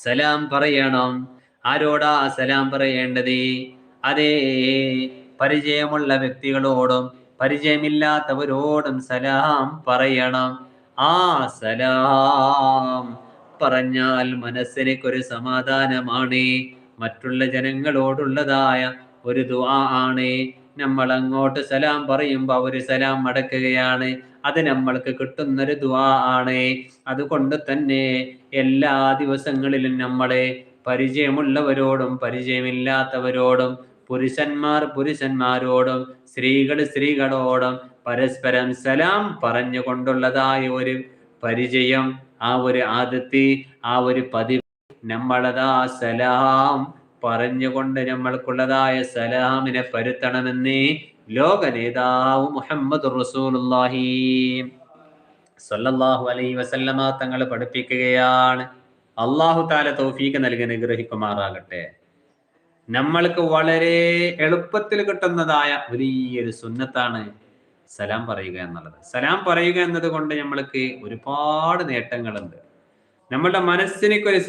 സലാം പറയണം. ആരോടാ സലാം പറയേണ്ടത്? അതേ, പരിചയമുള്ള വ്യക്തികളോടും പരിചയമില്ലാത്തവരോടും സലാം പറയണം. ആ സലാം പറഞ്ഞാൽ മനസ്സിനൊരു സമാധാനമാണ്. മറ്റുള്ള ജനങ്ങളോടുള്ളതായ ഒരു ദുആ ആണ്. നമ്മൾ അങ്ങോട്ട് സലാം പറയുമ്പോൾ അവര് സലാം മടക്കുകയാണ്. അത് നമ്മൾക്ക് കിട്ടുന്നൊരു ദുആ ആണ്. അതുകൊണ്ട് തന്നെ എല്ലാ ദിവസങ്ങളിലും നമ്മളെ പരിചയമുള്ളവരോടും പരിചയമില്ലാത്തവരോടും, പുരുഷന്മാർ പുരുഷന്മാരോടും, സ്ത്രീകൾ സ്ത്രീകളോടും പരസ്പരം സലാം പറഞ്ഞുകൊണ്ടുള്ളതായ ഒരു പരിചയം, ആ ഒരു ആദത്ത്, ആ ഒരു പതിവ് നമ്മളതാ സലാം പറഞ്ഞുകൊണ്ട് നമ്മൾക്കുള്ളതായ സലാമിനെ പരുത്തണമെന്ന് ലോക നേതാവ് മുഹമ്മദ് റസൂലുള്ളാഹി സ്വല്ലല്ലാഹു അലൈഹി വസല്ലമ തങ്ങൾ പഠിപ്പിക്കുകയാണ്. അല്ലാഹു തആല തൗഫീഖ് നൽകി അനുഗ്രഹിക്കുമാറാകട്ടെ. നമ്മൾക്ക് വളരെ എളുപ്പത്തിൽ കിട്ടുന്നതായ വലിയൊരു സുന്നത്താണ് സലാം പറയുക എന്നുള്ളത്. സലാം പറയുക എന്നത് കൊണ്ട് നമ്മൾക്ക് ഒരുപാട് നേട്ടങ്ങളുണ്ട്. നമ്മുടെ മനസ്സിനൊക്കെ ഒരു